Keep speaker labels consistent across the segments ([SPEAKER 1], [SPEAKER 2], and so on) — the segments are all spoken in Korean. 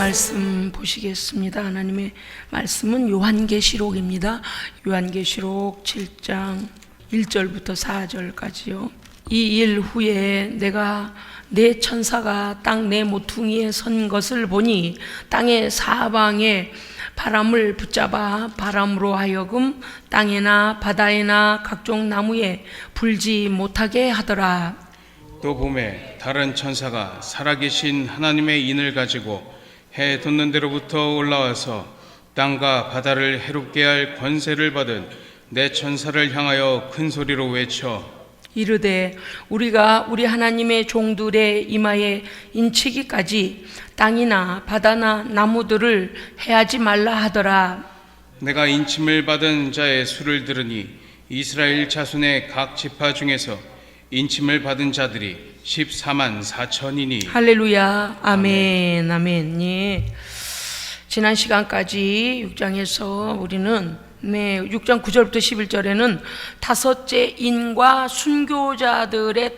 [SPEAKER 1] 말씀 보시겠습니다. 하나님의 말씀은 요한계시록입니다. 요한계시록 7장 1절부터 4절까지요. 이 일 후에 내가 네 천사가 땅 네 모퉁이에 선 것을 보니 땅의 사방에 바람을 붙잡아 바람으로 하여금 땅에나 바다에나 각종 나무에 불지 못하게 하더라.
[SPEAKER 2] 또 봄에 다른 천사가 살아계신 하나님의 인을 가지고 해 돋는 데로부터 올라와서 땅과 바다를 해롭게 할 권세를 받은 네 천사를 향하여 큰 소리로 외쳐
[SPEAKER 1] 이르되 우리가 우리 하나님의 종들의 이마에 인치기까지 땅이나 바다나 나무들을 해하지 말라 하더라.
[SPEAKER 2] 내가 인침을 받은 자의 수를 들으니 이스라엘 자손의 각 지파 중에서 인침을 받은 자들이 14만 4천이니
[SPEAKER 1] 할렐루야. 아멘. 아멘. 예. 지난 시간까지 6장에서 우리는 6장 9절부터 11절에는 다섯째 인과 순교자들의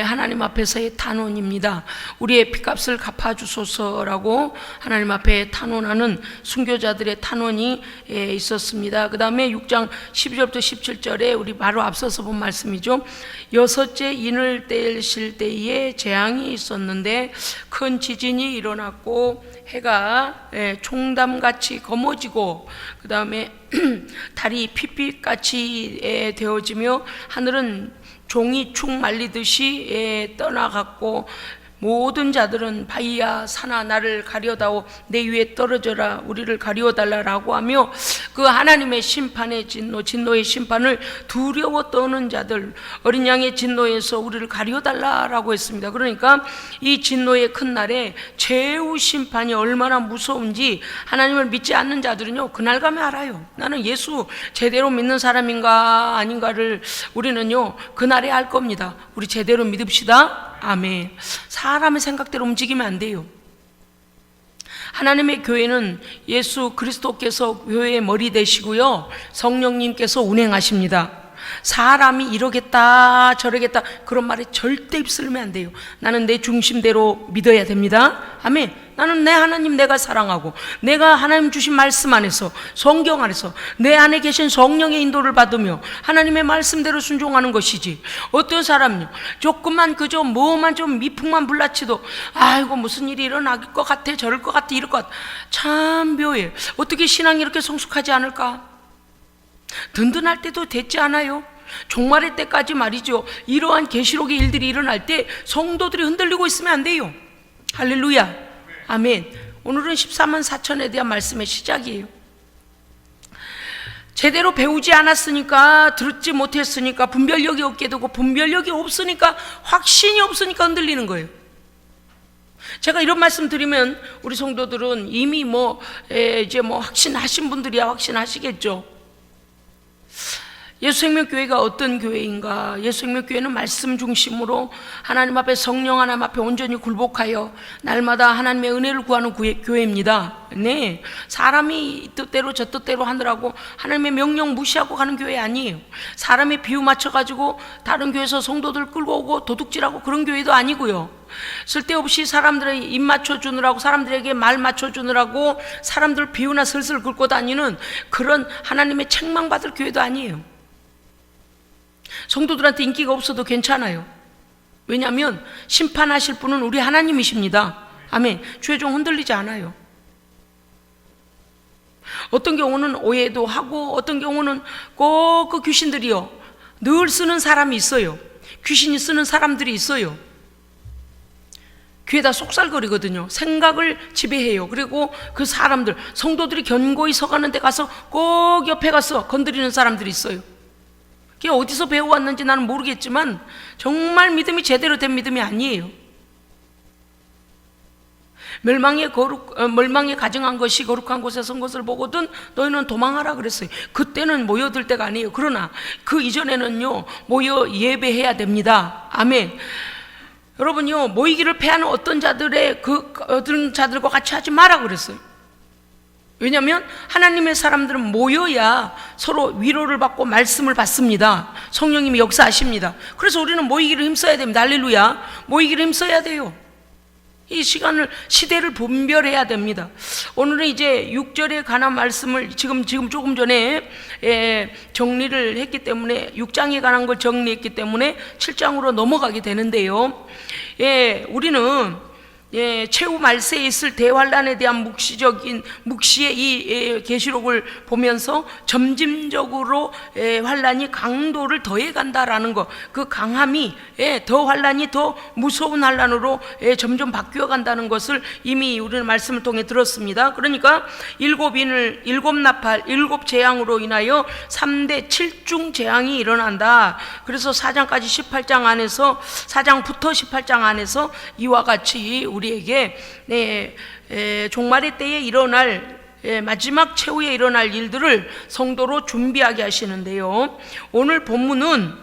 [SPEAKER 1] 하나님 앞에서의 탄원입니다. 우리의 핏값을 갚아주소서라고 하나님 앞에 탄원하는 순교자들의 탄원이 있었습니다. 그 다음에 6장 12절부터 17절에 우리 바로 앞서서 본 말씀이죠. 여섯째 인을 떼실 때에 재앙이 있었는데 큰 지진이 일어났고 해가 총담같이 검어지고 그 다음에 달이 핏빛같이 되어지며 하늘은 종이 축 말리듯이 떠나갔고 모든 자들은 바위야 산아 나를 가려다오 내 위에 떨어져라 우리를 가려달라라고 하며 그 하나님의 심판의 진노의 심판을 두려워 떠는 자들 어린 양의 진노에서 우리를 가려달라라고 했습니다. 그러니까 이 진노의 큰 날에 최후 심판이 얼마나 무서운지 하나님을 믿지 않는 자들은요 그날 가면 알아요. 나는 예수 제대로 믿는 사람인가 아닌가를 우리는요 그날에 알 겁니다. 우리 제대로 믿읍시다. 아멘. 사람의 생각대로 움직이면 안 돼요. 하나님의 교회는 예수 그리스도께서 교회의 머리 되시고요 성령님께서 운행하십니다. 사람이 이러겠다 저러겠다 그런 말에 절대 입술면 안 돼요. 나는 내 중심대로 믿어야 됩니다. 아멘. 나는 내 하나님 내가 사랑하고 내가 하나님 주신 말씀 안에서 성경 안에서 내 안에 계신 성령의 인도를 받으며 하나님의 말씀대로 순종하는 것이지 어떤 사람요 조금만 그저 뭐만 좀 미풍만 불라치도 아이고 무슨 일이 일어날 것 같아 저럴 것 같아 이럴 것 같아. 참 묘해. 어떻게 신앙이 이렇게 성숙하지 않을까? 든든할 때도 됐지 않아요? 종말의 때까지 말이죠. 이러한 계시록의 일들이 일어날 때 성도들이 흔들리고 있으면 안 돼요. 할렐루야. 아멘. 오늘은 14만 4천에 대한 말씀의 시작이에요. 제대로 배우지 않았으니까 듣지 못했으니까 분별력이 없게 되고 분별력이 없으니까 확신이 없으니까 흔들리는 거예요. 제가 이런 말씀 드리면 우리 성도들은 이미 이제 확신하신 분들이야 확신하시겠죠. 예수생명교회가 어떤 교회인가? 예수생명교회는 말씀 중심으로 하나님 앞에 성령 하나님 앞에 온전히 굴복하여 날마다 하나님의 은혜를 구하는 교회입니다. 네, 사람이 뜻대로 저 뜻대로 하느라고 하나님의 명령 무시하고 가는 교회 아니에요. 사람의 비유 맞춰가지고 다른 교회에서 성도들 끌고 오고 도둑질하고 그런 교회도 아니고요. 쓸데없이 사람들의 입 맞춰주느라고 사람들에게 말 맞춰주느라고 사람들 비유나 슬슬 긁고 다니는 그런 하나님의 책망받을 교회도 아니에요. 성도들한테 인기가 없어도 괜찮아요. 왜냐하면 심판하실 분은 우리 하나님이십니다. 아멘. 죄종 흔들리지 않아요. 어떤 경우는 오해도 하고 어떤 경우는 꼭 그 귀신들이요 늘 쓰는 사람이 있어요. 귀신이 쓰는 사람들이 있어요. 귀에다 속살거리거든요. 생각을 지배해요. 그리고 그 사람들 성도들이 견고히 서가는 데 가서 꼭 옆에 가서 건드리는 사람들이 있어요. 그게 어디서 배워왔는지 나는 모르겠지만 정말 믿음이 제대로 된 믿음이 아니에요. 멸망에 가증한 것이 거룩한 곳에 선 것을 보거든 너희는 도망하라 그랬어요. 그때는 모여들 때가 아니에요. 그러나 그 이전에는요 모여 예배해야 됩니다. 아멘. 여러분요 모이기를 패하는 어떤 자들과 같이 하지 마라 그랬어요. 왜냐하면 하나님의 사람들은 모여야 서로 위로를 받고 말씀을 받습니다. 성령님이 역사하십니다. 그래서 우리는 모이기를 힘써야 됩니다. 할렐루야. 모이기를 힘써야 돼요. 이 시대를 분별해야 됩니다. 오늘은 이제 6절에 관한 말씀을 지금 조금 전에 정리를 했기 때문에 6장에 관한 걸 정리했기 때문에 7장으로 넘어가게 되는데요. 우리는 최후 말세에 있을 대환란에 대한 묵시의 이 계시록을 보면서 점진적으로 환란이 강도를 더해간다라는 것, 그 강함이 더 환란이 더 무서운 환란으로 점점 바뀌어 간다는 것을 이미 우리는 말씀을 통해 들었습니다. 그러니까 일곱 나팔, 일곱 재앙으로 인하여 3대 7중 재앙이 일어난다. 그래서 4장까지 18장 안에서 4장부터 18장 안에서 이와 같이 우리에게 종말의 때에 일어날 마지막 최후에 일어날 일들을 성도로 준비하게 하시는데요. 오늘 본문은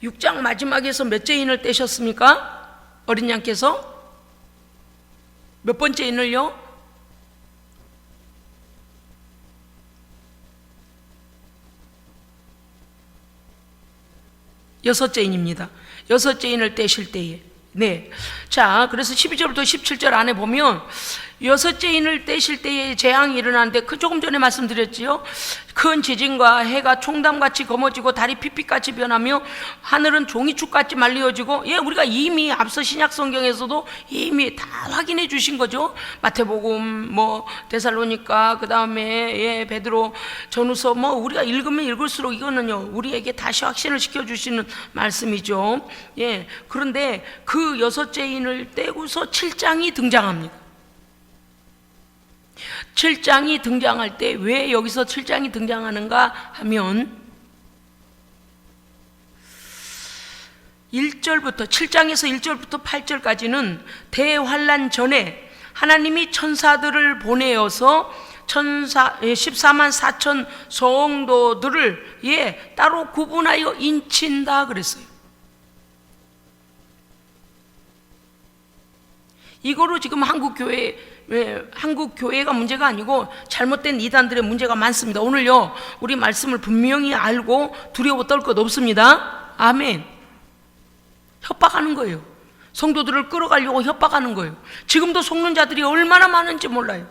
[SPEAKER 1] 6장 마지막에서 몇째 인을 떼셨습니까? 어린 양께서 몇 번째 인을요? 여섯째 인입니다. 여섯째 인을 떼실 때에 자, 그래서 12절부터 17절 안에 보면 여섯째 인을 떼실 때에 재앙이 일어나는데 조금 전에 말씀드렸지요. 큰 지진과 해가 총담같이 검어지고 달이 핏빛같이 변하며 하늘은 종이축같이 말리어지고 우리가 이미 앞서 신약 성경에서도 이미 다 확인해 주신 거죠. 마태복음, 데살로니가, 그 다음에 베드로 전후서 우리가 읽으면 읽을수록 이거는요 우리에게 다시 확신을 시켜주시는 말씀이죠. 그런데 그 여섯째 인을 떼고서 7장이 등장합니다. 7장이 등장할 때 왜 여기서 7장이 등장하는가 하면 7장에서 1절부터 8절까지는 대환란 전에 하나님이 천사들을 보내어서 14만 4천 성도들을 따로 구분하여 인친다 그랬어요. 이거로 지금 한국 교회가 문제가 아니고 잘못된 이단들의 문제가 많습니다. 오늘요 우리 말씀을 분명히 알고 두려워 떨 것 없습니다. 아멘. 협박하는 거예요. 성도들을 끌어가려고 협박하는 거예요. 지금도 속는 자들이 얼마나 많은지 몰라요.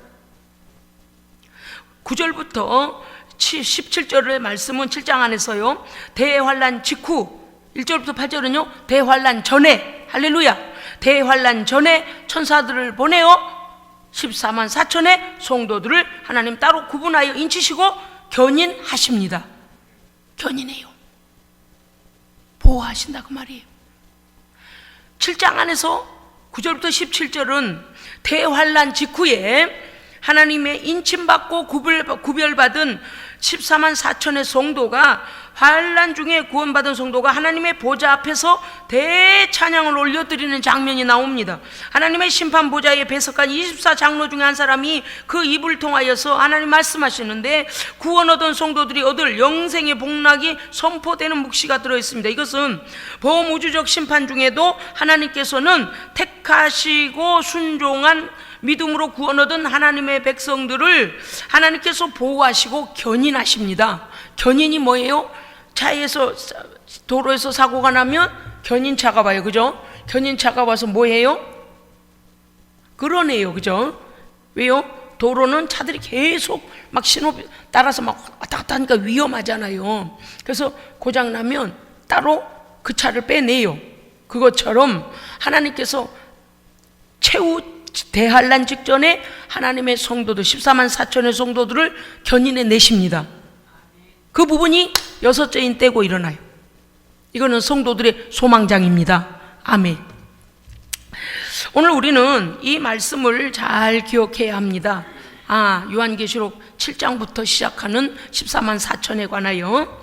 [SPEAKER 1] 9절부터 17절의 말씀은 7장 안에서요 대환란 직후, 1절부터 8절은요 대환란 전에, 할렐루야, 대환란 전에 천사들을 보내어 14만 4천의 성도들을 하나님 따로 구분하여 인치시고 견인하십니다. 견인해요. 보호하신다 그 말이에요. 7장 안에서 9절부터 17절은 대환란 직후에 하나님의 인침받고 구별받은 14만 4천의 성도가, 환란 중에 구원받은 성도가 하나님의 보좌 앞에서 대찬양을 올려드리는 장면이 나옵니다. 하나님의 심판 보좌에 배석한 24장로 중에 한 사람이 그 입을 통하여서 하나님 말씀하시는데, 구원 얻은 성도들이 얻을 영생의 복락이 선포되는 묵시가 들어있습니다. 이것은 범우주적 심판 중에도 하나님께서는 택하시고 순종한 믿음으로 구원 얻은 하나님의 백성들을 하나님께서 보호하시고 견인하십니다. 견인이 뭐예요? 차에서, 도로에서 사고가 나면 견인차가 와요. 그죠? 견인차가 와서 뭐 해요? 끌어내요. 그죠? 왜요? 도로는 차들이 계속 막 신호 따라서 막 왔다 갔다 하니까 위험하잖아요. 그래서 고장나면 따로 그 차를 빼내요. 그것처럼 하나님께서 최후 대환란 직전에 하나님의 성도들, 14만 4천의 성도들을 견인해 내십니다. 그 부분이 여섯째 인 떼고 일어나요. 이거는 성도들의 소망장입니다. 아멘. 오늘 우리는 이 말씀을 잘 기억해야 합니다. 요한계시록 7장부터 시작하는 14만 4천에 관하여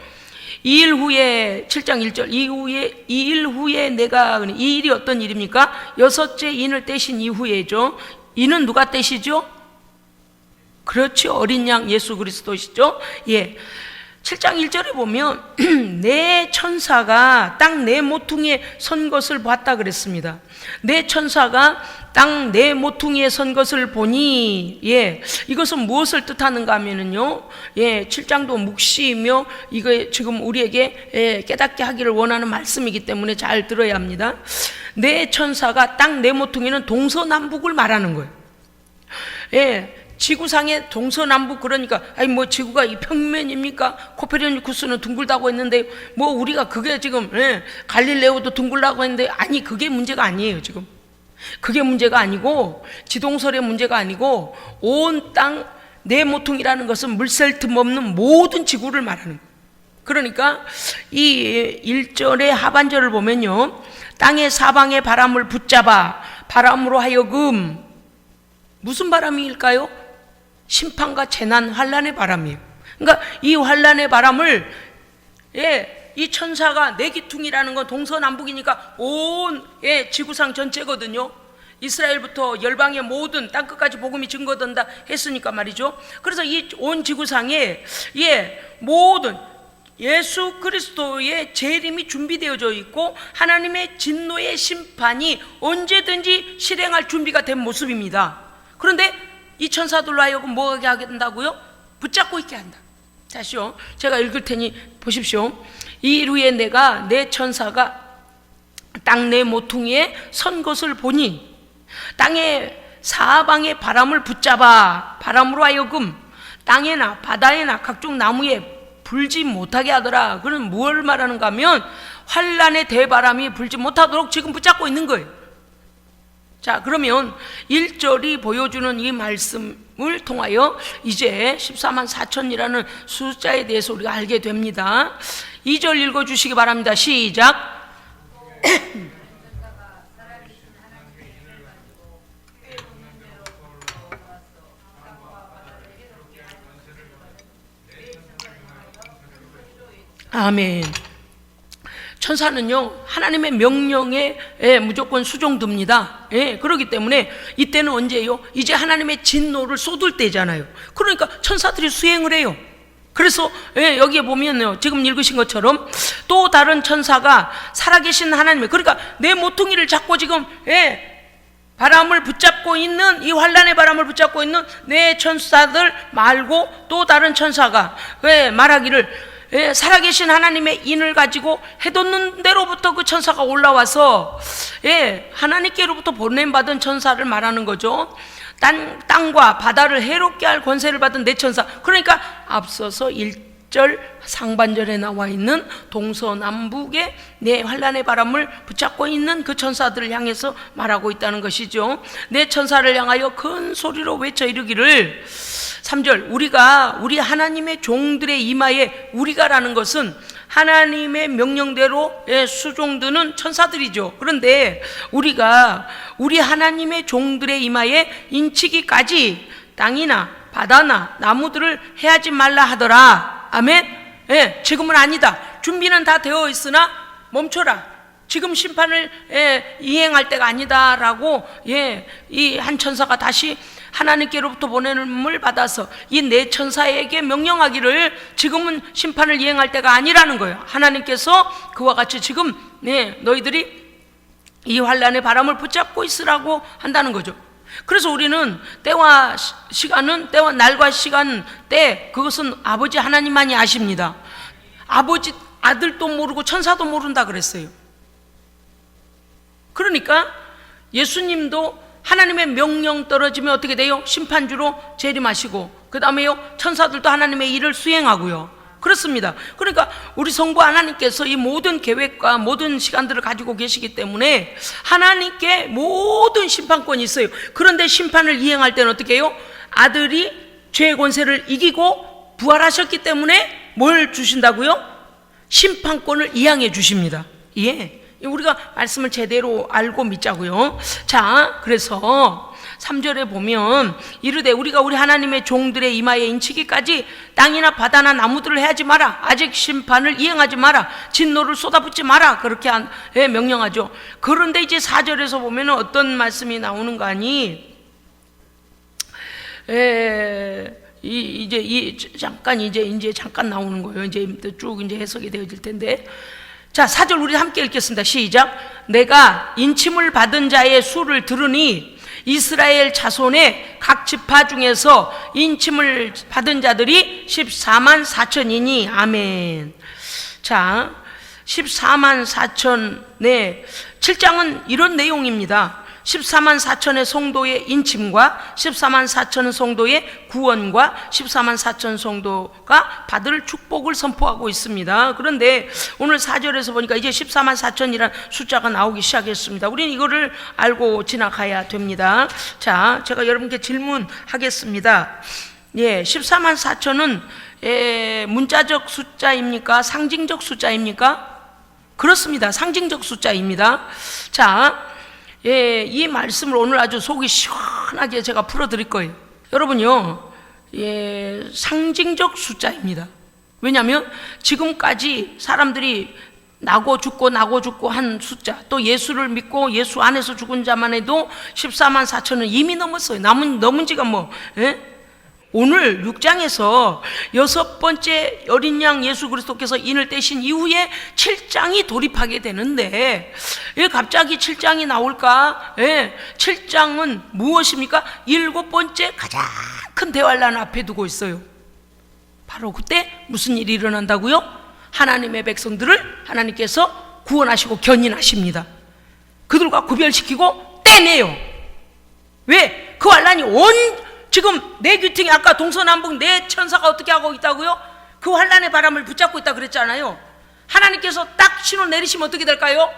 [SPEAKER 1] 2일 후에 7장 1절 2일 후에 이 일이 어떤 일입니까? 여섯째 인을 떼신 이후에죠. 인은 누가 떼시죠? 그렇죠. 어린 양 예수 그리스도시죠. 7장 1절에 보면 내 천사가 땅 내 모퉁이에 선 것을 봤다 그랬습니다. 내 천사가 땅 내 모퉁이에 선 것을 보니, 이것은 무엇을 뜻하는가 하면은요, 7장도 묵시이며 이거 지금 우리에게 깨닫게 하기를 원하는 말씀이기 때문에 잘 들어야 합니다. 네 천사가 땅 네 모퉁이는 동서남북을 말하는 거예요. 예, 지구상의 동서남북, 그러니까 아니 뭐 지구가 이 평면입니까? 코페르니쿠스는 둥글다고 했는데 뭐 우리가 그게 지금 갈릴레오도 둥글다고 했는데 아니 그게 문제가 아니에요. 지금 그게 문제가 아니고 지동설의 문제가 아니고 온 땅 네 모퉁이라는 것은 물샐 틈 없는 모든 지구를 말하는 거예요. 그러니까 이 1절의 하반절을 보면요, 땅의 사방의 바람을 붙잡아 바람으로 하여금, 무슨 바람일까요? 심판과 재난, 환난의 바람이에요. 그러니까 이 환난의 바람을, 이 천사가 네 기퉁이라는 건 동서남북이니까 온 지구상 전체거든요. 이스라엘부터 열방의 모든 땅끝까지 복음이 증거된다 했으니까 말이죠. 그래서 이 온 지구상에 모든 예수 그리스도의 재림이 준비되어져 있고 하나님의 진노의 심판이 언제든지 실행할 준비가 된 모습입니다. 그런데 이 천사들로 하여금 뭐하게 하게 된다고요? 붙잡고 있게 한다. 다시요, 제가 읽을 테니 보십시오. 이일 후에 내가 내 천사가 땅 네 모퉁이에 선 것을 보니 땅의 사방의 바람을 붙잡아 바람으로 하여금 땅에나 바다에나 각종 나무에 불지 못하게 하더라. 그럼 뭘 말하는가 하면 환란의 대바람이 불지 못하도록 지금 붙잡고 있는 거예요. 자, 그러면 1절이 보여주는 이 말씀을 통하여 이제 14만 4천이라는 숫자에 대해서 우리가 알게 됩니다. 2절 읽어주시기 바랍니다. 시작. 아멘. 천사는요 하나님의 명령에 무조건 수종듭니다. 그렇기 때문에 이때는 언제예요? 이제 하나님의 진노를 쏟을 때잖아요. 그러니까 천사들이 수행을 해요. 그래서 여기에 보면요, 지금 읽으신 것처럼 또 다른 천사가 살아계신 하나님의, 그러니까 내 모퉁이를 잡고 지금 바람을 붙잡고 있는, 이 환란의 바람을 붙잡고 있는 내 천사들 말고 또 다른 천사가 말하기를, 살아계신 하나님의 인을 가지고 해돋는 데로부터 그 천사가 올라와서 하나님께로부터 보냄받은 천사를 말하는 거죠. 땅과 바다를 해롭게 할 권세를 받은 네 천사, 그러니까 앞서서 1절 상반절에 나와 있는 동서남북의 네 환란의 바람을 붙잡고 있는 그 천사들을 향해서 말하고 있다는 것이죠. 네 천사를 향하여 큰 소리로 외쳐 이르기를, 3절, 우리 하나님의 종들의 이마에, 우리가라는 것은 하나님의 명령대로 수종드는 천사들이죠. 그런데 우리 하나님의 종들의 이마에 인치기까지 땅이나 바다나 나무들을 해하지 말라 하더라. 아멘. 지금은 아니다. 준비는 다 되어 있으나 멈춰라. 지금 심판을 이행할 때가 아니다라고 이 한 천사가 다시 하나님께로부터 보냄을 받아서 이 네 천사에게 명령하기를, 지금은 심판을 이행할 때가 아니라는 거예요. 하나님께서 그와 같이 지금 너희들이 이 환란의 바람을 붙잡고 있으라고 한다는 거죠. 그래서 우리는 때와 시간은, 때와 날과 시간, 때, 그것은 아버지 하나님만이 아십니다. 아버지, 아들도 모르고 천사도 모른다 그랬어요. 그러니까 예수님도 하나님의 명령 떨어지면 어떻게 돼요? 심판주로 재림하시고, 그 다음에요, 천사들도 하나님의 일을 수행하고요. 그렇습니다. 그러니까 우리 성부 하나님께서 이 모든 계획과 모든 시간들을 가지고 계시기 때문에 하나님께 모든 심판권이 있어요. 그런데 심판을 이행할 때는 어떻게 해요? 아들이 죄의 권세를 이기고 부활하셨기 때문에 뭘 주신다고요? 심판권을 이양해 주십니다. 우리가 말씀을 제대로 알고 믿자고요. 자, 그래서 3절에 보면 이르되 우리가 우리 하나님의 종들의 이마에 인치기까지 땅이나 바다나 나무들을 해하지 마라. 아직 심판을 이행하지 마라. 진노를 쏟아붓지 마라. 그렇게 명령하죠. 그런데 이제 4절에서 보면 어떤 말씀이 나오는가 하니, 이제 잠깐 나오는 거예요. 이제 쭉 이제 해석이 되어질 텐데. 자, 4절 우리 함께 읽겠습니다. 시작. 내가 인침을 받은 자의 수를 들으니 이스라엘 자손의 각 지파 중에서 인침을 받은 자들이 14만 4천이니. 아멘. 자, 14만 4천, 7장은 이런 내용입니다. 14만 4천의 성도의 인침과 14만 4천 성도의 구원과 14만 4천 성도가 받을 축복을 선포하고 있습니다. 그런데 오늘 4절에서 보니까 이제 14만 4천이라는 숫자가 나오기 시작했습니다. 우리는 이거를 알고 지나가야 됩니다. 자, 제가 여러분께 질문하겠습니다. 14만 4천은 문자적 숫자입니까? 상징적 숫자입니까? 그렇습니다. 상징적 숫자입니다. 자, 이 말씀을 오늘 아주 속이 시원하게 제가 풀어드릴 거예요. 여러분요, 상징적 숫자입니다. 왜냐하면 지금까지 사람들이 나고 죽고 한 숫자, 또 예수를 믿고 예수 안에서 죽은 자만 해도 14만 4천은 이미 넘었어요. 넘은 지가 오늘 6장에서 6번째 어린 양 예수 그리스도께서 인을 떼신 이후에 7장이 돌입하게 되는데 왜 갑자기 7장이 나올까? 7장은 무엇입니까? 7번째 가장 큰 대환란 앞에 두고 있어요. 바로 그때 무슨 일이 일어난다고요? 하나님의 백성들을 하나님께서 구원하시고 견인하십니다. 그들과 구별시키고 떼내요. 왜? 그 환란이 지금 내 귀퉁이, 아까 동서남북 내 천사가 어떻게 하고 있다고요? 그 환란의 바람을 붙잡고 있다 그랬잖아요. 하나님께서 딱 신호 내리시면 어떻게 될까요?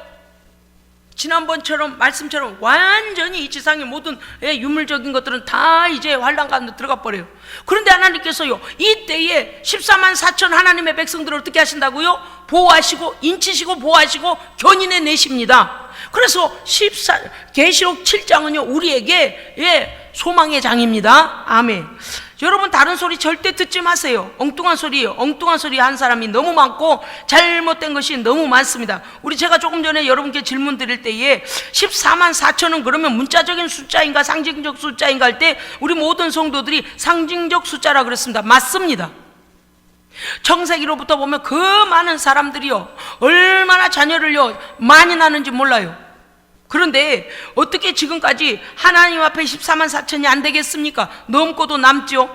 [SPEAKER 1] 지난번처럼 말씀처럼 완전히 이 지상의 모든 유물적인 것들은 다 이제 환란 가운데 들어가 버려요. 그런데 하나님께서요, 이때에 14만 4천 하나님의 백성들을 어떻게 하신다고요? 보호하시고 인치시고 보호하시고 견인해 내십니다. 그래서 계시록 7장은요 우리에게 소망의 장입니다. 아멘. 여러분, 다른 소리 절대 듣지 마세요. 엉뚱한 소리예요. 엉뚱한 소리 한 사람이 너무 많고 잘못된 것이 너무 많습니다. 제가 조금 전에 여러분께 질문 드릴 때에 14만 4천은 그러면 문자적인 숫자인가 상징적 숫자인가 할 때 우리 모든 성도들이 상징적 숫자라 그랬습니다. 맞습니다. 청세기로부터 보면 그 많은 사람들이요 얼마나 자녀를요 많이 낳는지 몰라요. 그런데 어떻게 지금까지 하나님 앞에 14만 4천이 안 되겠습니까? 넘고도 남죠.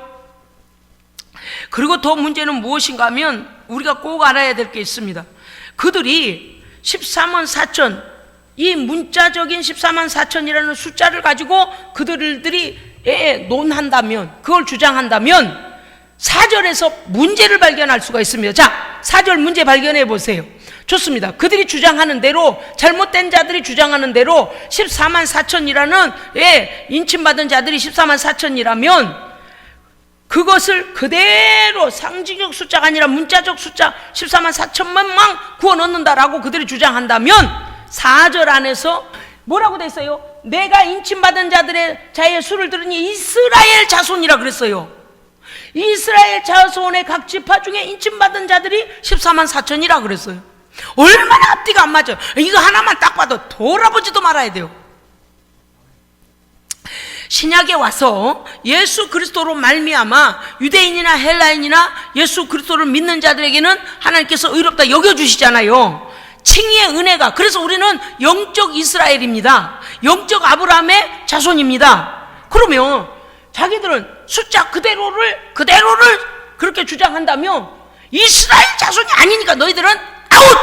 [SPEAKER 1] 그리고 더 문제는 무엇인가 하면 우리가 꼭 알아야 될 게 있습니다. 그들이 14만 4천, 이 문자적인 14만 4천이라는 숫자를 가지고 그들이 논한다면, 그걸 주장한다면 4절에서 문제를 발견할 수가 있습니다. 자, 4절 문제 발견해 보세요. 좋습니다. 그들이 주장하는 대로, 잘못된 자들이 주장하는 대로 14만 4천이라는 인침받은 자들이 14만 4천이라면 그것을 그대로 상징적 숫자가 아니라 문자적 숫자 14만 4천만만 구원 얻는다라고 그들이 주장한다면 4절 안에서 뭐라고 돼 있어요? 내가 인침받은 자의 수를 들으니 이스라엘 자손이라 그랬어요. 이스라엘 자손의 각 지파 중에 인침받은 자들이 14만 4천이라 그랬어요. 얼마나 앞뒤가 안 맞아. 이거 하나만 딱 봐도 돌아보지도 말아야 돼요. 신약에 와서 예수 그리스도로 말미암아 유대인이나 헬라인이나 예수 그리스도를 믿는 자들에게는 하나님께서 의롭다 여겨주시잖아요. 칭의의 은혜가. 그래서 우리는 영적 이스라엘입니다. 영적 아브라함의 자손입니다. 그러면 자기들은 숫자 그대로를 그렇게 주장한다면 이스라엘 자손이 아니니까 너희들은 아웃!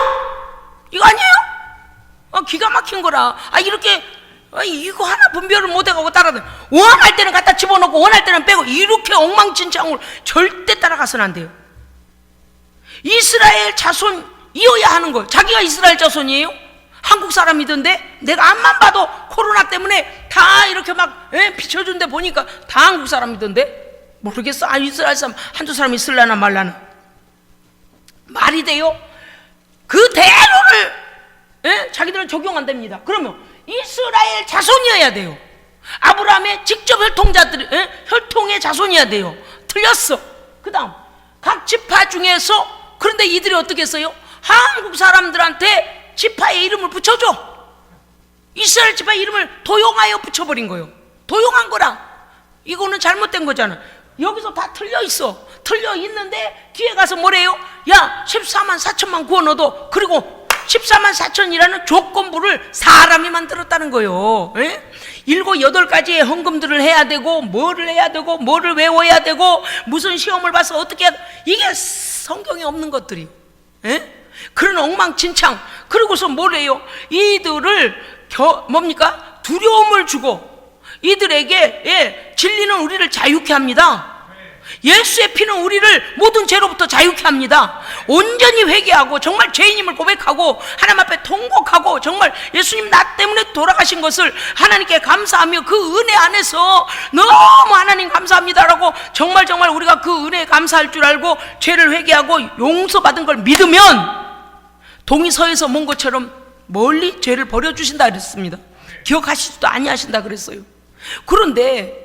[SPEAKER 1] 이거 아니에요? 기가 막힌 거라. 이렇게 이거 하나 분별을 못해가고 따라다녀. 원할 때는 갖다 집어넣고 원할 때는 빼고 이렇게 엉망진창으로 절대 따라가서는 안 돼요. 이스라엘 자손이어야 하는 거예요. 자기가 이스라엘 자손이에요? 한국 사람이던데 내가 앞만 봐도 코로나 때문에 다 이렇게 막 비춰준데 보니까 다 한국 사람이던데 모르겠어. 이스라엘 사람 한두 사람 있을라나 말라나. 말이 돼요? 그대로를 자기들은 적용한답니다. 그러면 이스라엘 자손이어야 돼요. 아브라함의 직접 혈통의 자손이어야 돼요. 틀렸어. 그 다음 각 지파 중에서, 그런데 이들이 어떻게 했어요? 한국 사람들한테 지파의 이름을 붙여줘. 이스라엘 지파의 이름을 도용하여 붙여버린 거예요. 도용한 거라. 이거는 잘못된 거잖아. 여기서 다 틀려 있어. 틀려 있는데 뒤에 가서 뭐래요? 야, 14만 4천만 구원 얻어. 그리고 14만 4천이라는 조건부를 사람이 만들었다는 거예요. 7, 8가지의 헌금들을 해야 되고, 뭐를 해야 되고, 뭐를 외워야 되고, 무슨 시험을 봐서 어떻게 해야 돼. 이게 성경에 없는 것들이에요. 그런 엉망진창. 그러고서 뭐래요? 이들을 뭡니까? 두려움을 주고 이들에게 진리는 우리를 자유케 합니다. 예수의 피는 우리를 모든 죄로부터 자유케 합니다. 온전히 회개하고 정말 죄인임을 고백하고 하나님 앞에 통곡하고 정말 예수님 나 때문에 돌아가신 것을 하나님께 감사하며 그 은혜 안에서 너무 하나님 감사합니다라고 정말 우리가 그 은혜에 감사할 줄 알고 죄를 회개하고 용서받은 걸 믿으면 동의서에서 본 것처럼 멀리 죄를 버려주신다 그랬습니다. 기억하시지도 아니하신다 그랬어요. 그런데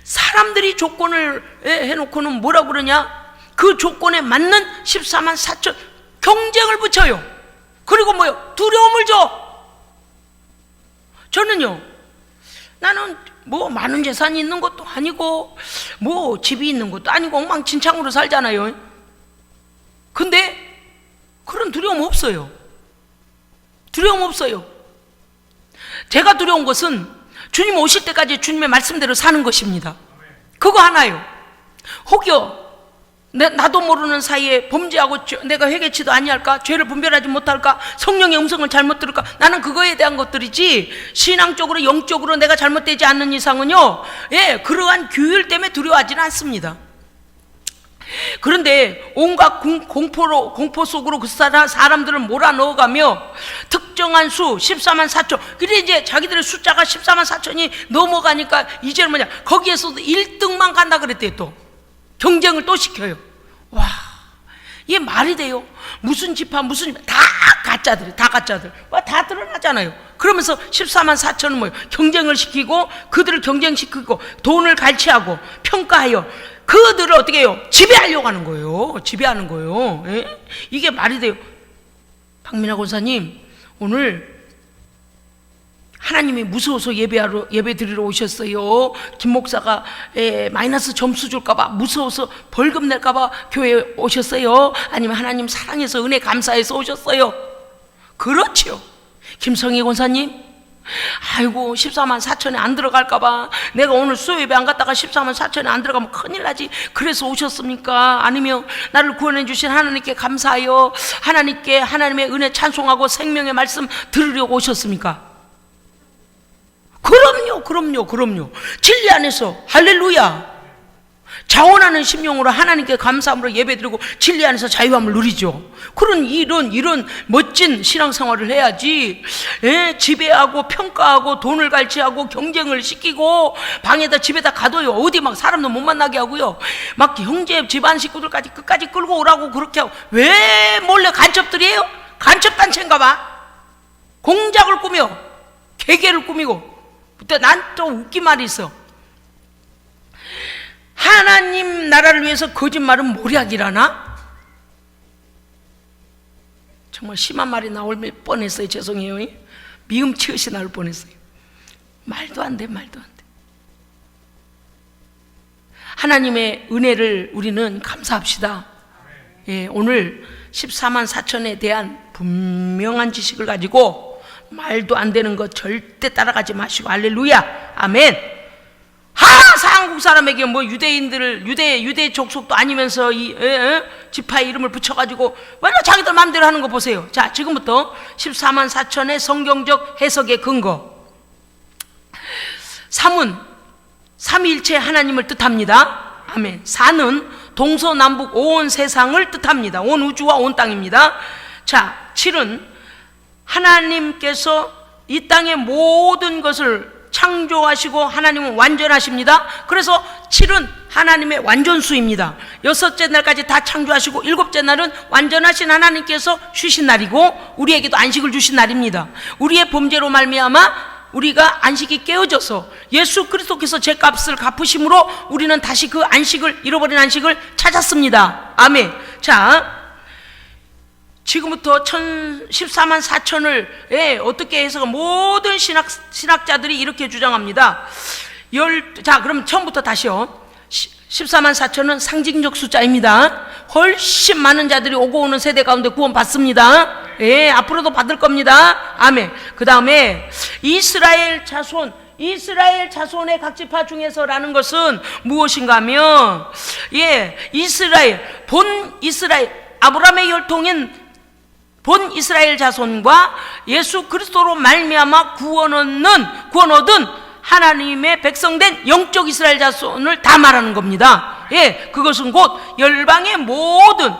[SPEAKER 1] 사람들이 조건을 해놓고는 뭐라고 그러냐? 그 조건에 맞는 14만 4천 경쟁을 붙여요. 그리고 뭐요? 두려움을 줘. 저는요, 나는 뭐 많은 재산이 있는 것도 아니고 뭐 집이 있는 것도 아니고 엉망진창으로 살잖아요. 근데 그런 두려움 없어요. 두려움 없어요. 제가 두려운 것은 주님 오실 때까지 주님의 말씀대로 사는 것입니다. 그거 하나요. 혹여 나도 모르는 사이에 범죄하고 내가 회개치도 아니할까? 죄를 분별하지 못할까? 성령의 음성을 잘못 들을까? 나는 그거에 대한 것들이지 신앙적으로 영적으로 내가 잘못되지 않는 이상은요, 그러한 규율 때문에 두려워하지는 않습니다. 그런데 온갖 공포 속으로 그 사람들을 몰아넣어가며 특정한 수 14만 4천, 그래 이제 자기들의 숫자가 14만 4천이 넘어가니까 이제는 뭐냐, 거기에서도 1등만 간다 그랬대요. 또 경쟁을 또 시켜요. 와, 이게 말이 돼요? 무슨 지파 다 가짜들, 다 드러나잖아요. 그러면서 14만 4천은 뭐예요? 경쟁을 시키고 그들을 경쟁시키고 돈을 갈취하고 평가하여 그들을 어떻게 해요? 지배하려고 하는 거예요. 지배하는 거예요. 이게 말이 돼요? 박민아 권사님, 오늘 하나님이 무서워서 예배 드리러 오셨어요. 김 목사가 마이너스 점수 줄까봐 무서워서 벌금 낼까봐 교회에 오셨어요? 아니면 하나님 사랑해서 은혜 감사해서 오셨어요? 그렇죠. 김성희 권사님, 아이고 14만 4천에 안 들어갈까봐 내가 오늘 수요예배 안 갔다가 14만 4천에 안 들어가면 큰일 나지, 그래서 오셨습니까? 아니면 나를 구원해 주신 하나님께 감사하여 하나님께 하나님의 은혜 찬송하고 생명의 말씀 들으려고 오셨습니까? 그럼요. 진리 안에서 할렐루야 자원하는 심령으로 하나님께 감사함으로 예배드리고 진리 안에서 자유함을 누리죠. 그런 이런 멋진 신앙생활을 해야지. 지배하고 평가하고 돈을 갈취하고 경쟁을 시키고 방에다 집에다 가둬요. 어디 막 사람도 못 만나게 하고요. 막 형제 집안 식구들까지 끝까지 끌고 오라고 그렇게 하고. 왜 몰래 간첩들이에요? 간첩단체인가 봐. 공작을 꾸며 계계를 꾸미고. 그때 난 좀 웃긴 말이 있어. 하나님 나라를 위해서 거짓말은 모략이라나? 정말 심한 말이 나올 뻔했어요. 죄송해요. 미음치읓이 나올 뻔했어요. 말도 안 돼. 하나님의 은혜를 우리는 감사합시다. 오늘 14만 4천에 대한 분명한 지식을 가지고 말도 안 되는 것 절대 따라가지 마시고, 할렐루야, 아멘. 한국 사람에게 뭐 유대 족속도 아니면서 지파의 이름을 붙여가지고 왜 자기들 마음대로 하는 거 보세요. 자, 지금부터 14만 4천의 성경적 해석의 근거. 3은 삼위일체 하나님을 뜻합니다. 아멘. 4는 동서남북 온 세상을 뜻합니다. 온 우주와 온 땅입니다. 자, 7은 하나님께서 이 땅의 모든 것을 창조하시고 하나님은 완전하십니다. 그래서 7은 하나님의 완전수입니다. 6째 날까지 다 창조하시고 7째 날은 완전하신 하나님께서 쉬신 날이고 우리에게도 안식을 주신 날입니다. 우리의 범죄로 말미암아 우리가 안식이 깨어져서 예수 그리스도께서 죄값을 갚으심으로 우리는 다시 그 안식을, 잃어버린 안식을 찾았습니다. 아멘. 자, 지금부터 14만 4천을 어떻게 해서 모든 신학자들이 이렇게 주장합니다. 자, 그럼 처음부터 다시요. 14만 4천은 상징적 숫자입니다. 훨씬 많은 자들이 오고 오는 세대 가운데 구원 받습니다. 앞으로도 받을 겁니다. 아멘. 그 다음에 이스라엘 자손의 각 지파 중에서라는 것은 무엇인가 하면 이스라엘 아브라함의 혈통인 본 이스라엘 자손과 예수 그리스도로 말미암아 구원 얻은 하나님의 백성된 영적 이스라엘 자손을 다 말하는 겁니다. 예, 그것은 곧 열방의 모든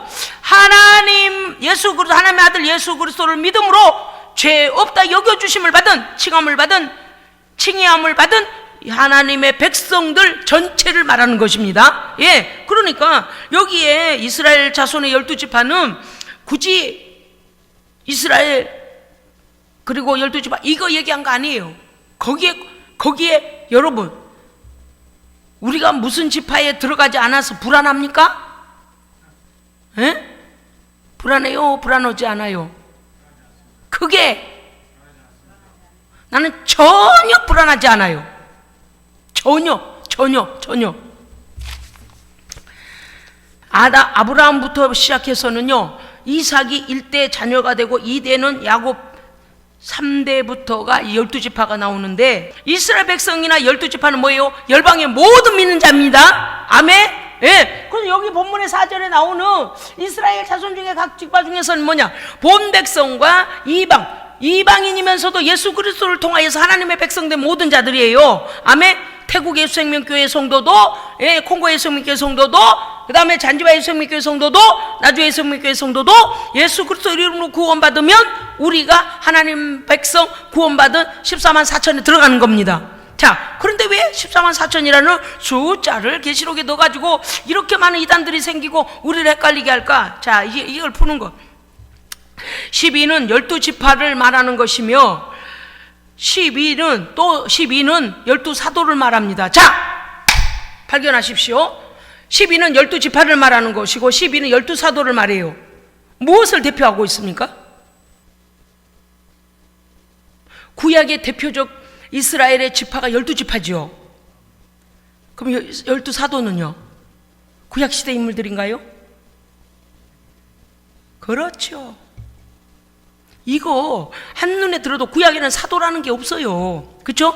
[SPEAKER 1] 예수 그리스도 하나님의 아들 예수 그리스도를 믿음으로 죄 없다 여겨주심을 받은 칭의함을 받은 하나님의 백성들 전체를 말하는 것입니다. 예, 그러니까 여기에 이스라엘 자손의 12지파는 굳이 이스라엘 그리고 12지파 이거 얘기한 거 아니에요. 거기에 여러분 우리가 무슨 지파에 들어가지 않아서 불안합니까? 예? 불안해요? 불안하지 않아요? 그게 나는 전혀 불안하지 않아요. 전혀. 아브라함부터 시작해서는요, 이삭이 1대 자녀가 되고 2대는 야곱, 3대부터가 12지파가 나오는데, 이스라엘 백성이나 12지파는 뭐예요? 열방의 모든 믿는 자입니다. 아멘? 예. 그래서 여기 본문의 4절에 나오는 이스라엘 자손 중에 각 지파 중에서는 뭐냐? 본 백성과 이방인이면서도 예수 그리스도를 통하여서 하나님의 백성된 모든 자들이에요. 아멘? 태국 예수생명교회 성도도, 예, 콩고 예수생명교회 성도도, 그 다음에 잔지바 예수생명교회 성도도, 나주 예수생명교회 성도도 예수 그리스도 이름으로 구원받으면 우리가 하나님 백성 구원받은 14만 4천에 들어가는 겁니다. 자, 그런데 왜 14만 4천이라는 숫자를 계시록에 넣어가지고 이렇게 많은 이단들이 생기고 우리를 헷갈리게 할까? 자, 이걸 푸는 것. 12는 12지파를 말하는 것이며 12는 12사도를 말합니다. 자, 발견하십시오. 12는 12지파를 말하는 것이고 12는 12사도를 말해요. 무엇을 대표하고 있습니까? 구약의 대표적 이스라엘의 지파가 12지파죠. 그럼 12사도는요? 구약시대 인물들인가요? 그렇죠. 이거 한눈에 들어도 구약에는 사도라는 게 없어요. 그렇죠?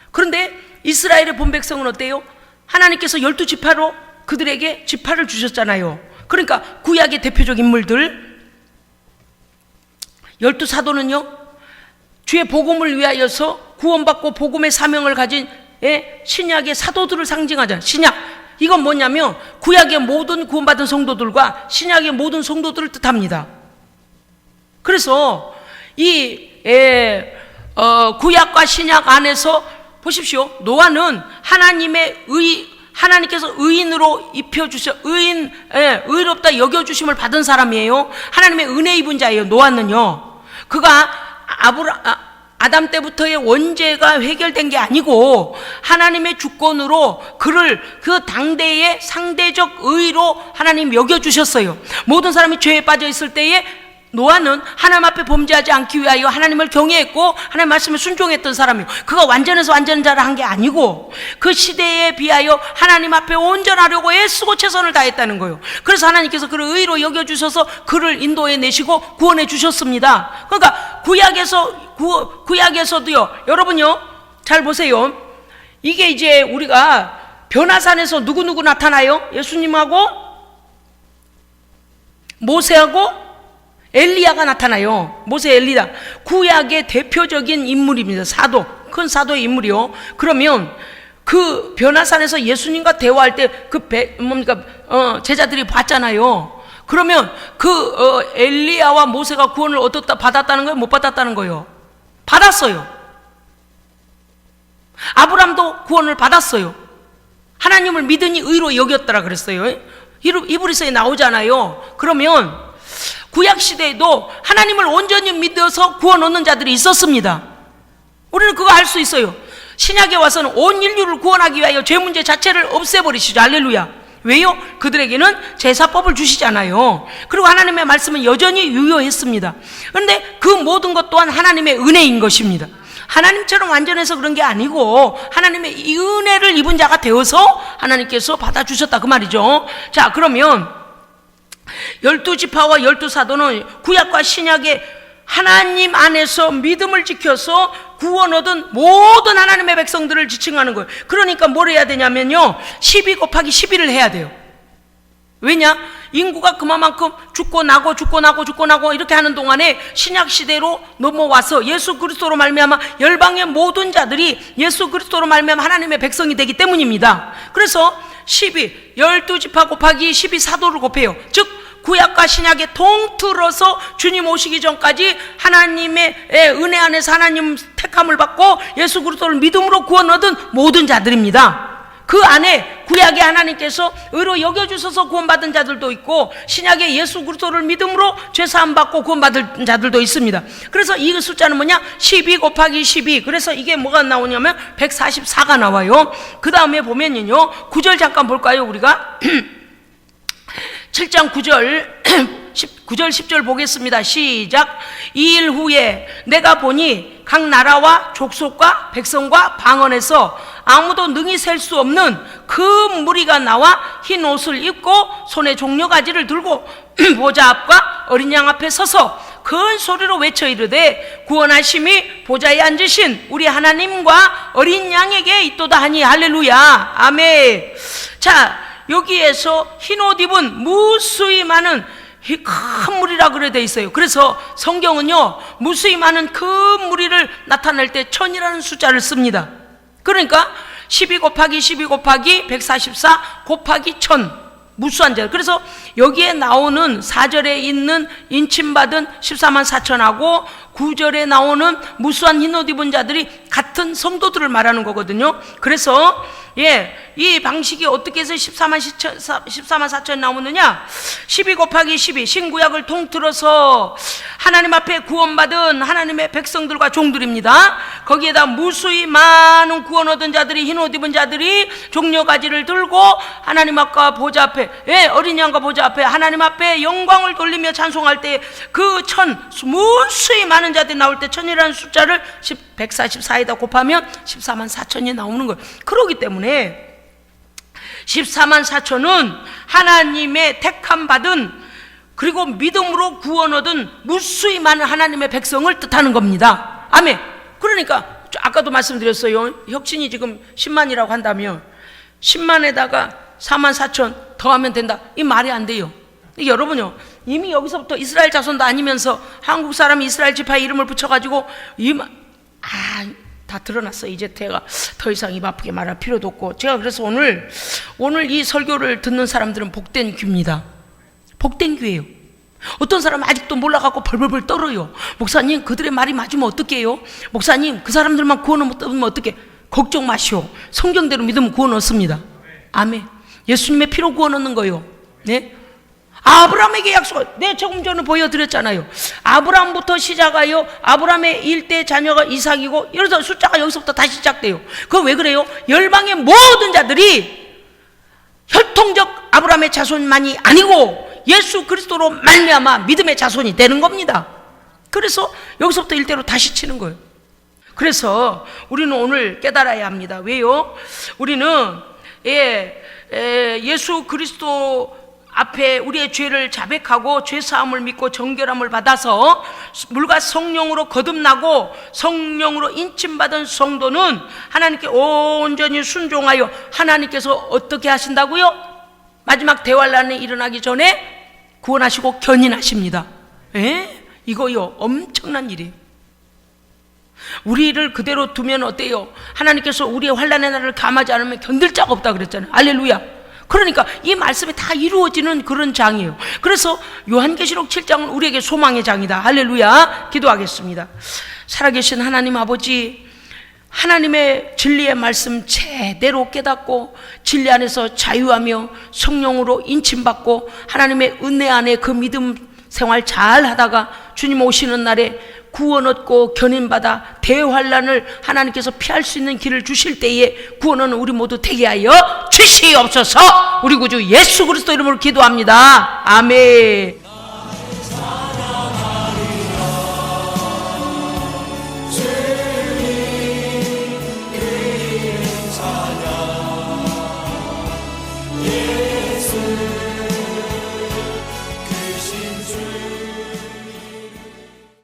[SPEAKER 1] 그런데 이스라엘의 본 백성은 어때요? 하나님께서 12지파로 그들에게 지파를 주셨잖아요. 그러니까 구약의 대표적 인물들 12사도는요, 주의 복음을 위하여서 구원받고 복음의 사명을 가진 신약의 사도들을 상징하잖아요. 신약, 이건 뭐냐면 구약의 모든 구원받은 성도들과 신약의 모든 성도들을 뜻합니다. 그래서 이 구약과 신약 안에서 보십시오. 노아는 하나님께서 의인으로 의롭다 여겨주심을 받은 사람이에요. 하나님의 은혜 입은 자예요. 노아는요, 그가 아담 때부터의 원죄가 해결된 게 아니고 하나님의 주권으로 그를 그 당대의 상대적 의로 하나님 여겨주셨어요. 모든 사람이 죄에 빠져 있을 때에 노아는 하나님 앞에 범죄하지 않기 위하여 하나님을 경외했고 하나님 말씀에 순종했던 사람이에요. 그가 완전해서 완전한 자를 한 게 아니고 그 시대에 비하여 하나님 앞에 온전하려고 애쓰고 최선을 다했다는 거예요. 그래서 하나님께서 그를 의로 여겨주셔서 그를 인도해 내시고 구원해 주셨습니다. 그러니까 구약에서도요, 여러분요, 잘 보세요. 이게 이제 우리가 변화산에서 누구 나타나요? 예수님하고 모세하고 엘리야가 나타나요. 모세, 엘리야. 구약의 대표적인 인물입니다. 큰 사도의 인물이요. 그러면 그 변화산에서 예수님과 대화할 때 제자들이 봤잖아요. 그러면 엘리야와 모세가 구원을 받았다는 거예요? 못 받았다는 거예요? 받았어요. 아브람도 구원을 받았어요. 하나님을 믿으니 의로 여겼더라 그랬어요. 이브리서에 나오잖아요. 그러면 구약시대에도 하나님을 온전히 믿어서 구원 얻는 자들이 있었습니다. 우리는 그거 할 수 있어요. 신약에 와서는 온 인류를 구원하기 위하여 죄 문제 자체를 없애버리시죠. 할렐루야. 왜요? 그들에게는 제사법을 주시잖아요. 그리고 하나님의 말씀은 여전히 유효했습니다. 그런데 그 모든 것 또한 하나님의 은혜인 것입니다. 하나님처럼 완전해서 그런 게 아니고 하나님의 이 은혜를 입은 자가 되어서 하나님께서 받아주셨다 그 말이죠. 자, 그러면 12지파와 12사도는 구약과 신약의 하나님 안에서 믿음을 지켜서 구원 얻은 모든 하나님의 백성들을 지칭하는 거예요. 그러니까 뭘 해야 되냐면요, 12 곱하기 11을 해야 돼요. 왜냐? 인구가 그만큼 죽고 나고 이렇게 하는 동안에 신약 시대로 넘어와서 예수 그리스도로 말미암아 열방의 모든 자들이 예수 그리스도로 말미암아 하나님의 백성이 되기 때문입니다. 그래서 12지파 곱하기 12사도를 곱해요. 즉 구약과 신약에 통틀어서 주님 오시기 전까지 하나님의 은혜 안에서 하나님 택함을 받고 예수 그리스도를 믿음으로 구원 얻은 모든 자들입니다. 그 안에 구약의 하나님께서 의로 여겨주셔서 구원받은 자들도 있고 신약의 예수 그리스도를 믿음으로 죄사함 받고 구원받은 자들도 있습니다. 그래서 이 숫자는 뭐냐? 12 곱하기 12. 그래서 이게 뭐가 나오냐면 144가 나와요. 그 다음에 보면요 9절 잠깐 볼까요 우리가? 7장 9절 9절 10절 보겠습니다. 시작. 2일 후에 내가 보니 각 나라와 족속과 백성과 방언에서 아무도 능히 셀 수 없는 그 무리가 나와 흰 옷을 입고 손에 종려가지를 들고 보좌 앞과 어린 양 앞에 서서 큰 소리로 외쳐 이르되 구원하심이 보좌에 앉으신 우리 하나님과 어린 양에게 있도다 하니 할렐루야. 아멘. 자, 여기에서 흰 옷 입은 무수히 많은 큰 무리라 그래 돼 있어요. 그래서 성경은요 무수히 많은 큰 무리를 나타낼 때 천이라는 숫자를 씁니다. 그러니까 12 곱하기 12 곱하기 144 곱하기 1000 무수한 자. 그래서 여기에 나오는 4절에 있는 인침받은 14만 4천하고 9절에 나오는 무수한 흰옷 입은 자들이 같은 성도들을 말하는 거거든요. 그래서 이 방식이 어떻게 해서 14만 4천 나오느냐? 12 곱하기 12 신구약을 통틀어서 하나님 앞에 구원받은 하나님의 백성들과 종들입니다. 거기에다 무수히 많은 구원 얻은 자들이 흰옷 입은 자들이 종려가지를 들고 하나님 앞과 보좌 앞에 어린 양과 보좌 앞에 하나님 앞에 영광을 돌리며 찬송할 때 그 무수히 많은 자들이 나올 때 천이라는 숫자를 144에다 곱하면 14만 4천이 나오는 거예요. 그렇기 때문에 14만 4천은 하나님의 택함 받은 그리고 믿음으로 구원 얻은 무수히 많은 하나님의 백성을 뜻하는 겁니다. 아멘. 그러니까 아까도 말씀드렸어요. 혁신이 지금 10만이라고 한다면 10만에다가 4만 4천 더하면 된다. 이 말이 안 돼요. 여러분요 이미 여기서부터 이스라엘 자손도 아니면서 한국 사람이 이스라엘 지파에 이름을 붙여가지고 다 드러났어. 이제 제가 더 이상 입 아프게 말할 필요도 없고, 제가 그래서 오늘 이 설교를 듣는 사람들은 복된 귀입니다. 복된 귀예요. 어떤 사람은 아직도 몰라갖고 벌벌벌 떨어요. 목사님 그들의 말이 맞으면 어떡해요? 목사님 그 사람들만 구원 얻으면 어떡해? 걱정 마시오. 성경대로 믿으면 구원 얻습니다. 아멘. 예수님의 피로 구원 얻는 거예요. 네? 아브라함에게 약속, 조금 전에 보여드렸잖아요. 아브라함부터 시작하여 아브라함의 일대 자녀가 이삭이고, 이래서 숫자가 여기서부터 다시 시작돼요. 그거 왜 그래요? 열방의 모든 자들이 혈통적 아브라함의 자손만이 아니고 예수 그리스도로 말미암아 믿음의 자손이 되는 겁니다. 그래서 여기서부터 일대로 다시 치는 거예요. 그래서 우리는 오늘 깨달아야 합니다. 왜요? 우리는 예수 그리스도 앞에 우리의 죄를 자백하고 죄사함을 믿고 정결함을 받아서 물과 성령으로 거듭나고 성령으로 인침받은 성도는 하나님께 온전히 순종하여 하나님께서 어떻게 하신다고요? 마지막 대환란이 일어나기 전에 구원하시고 견인하십니다. 이거요 엄청난 일이에요. 우리를 그대로 두면 어때요? 하나님께서 우리의 환란의 날을 감하지 않으면 견딜 자가 없다 그랬잖아요. 할렐루야. 그러니까 이 말씀이 다 이루어지는 그런 장이에요. 그래서 요한계시록 7장은 우리에게 소망의 장이다. 할렐루야. 기도하겠습니다. 살아계신 하나님 아버지, 하나님의 진리의 말씀 제대로 깨닫고 진리 안에서 자유하며 성령으로 인침받고 하나님의 은혜 안에 그 믿음 생활 잘 하다가 주님 오시는 날에 구원 얻고 견인받아 대환란을 하나님께서 피할 수 있는 길을 주실 때에 구원은 우리 모두 되게 하여 주시옵소서. 우리 구주 예수 그리스도 이름으로 기도합니다. 아멘.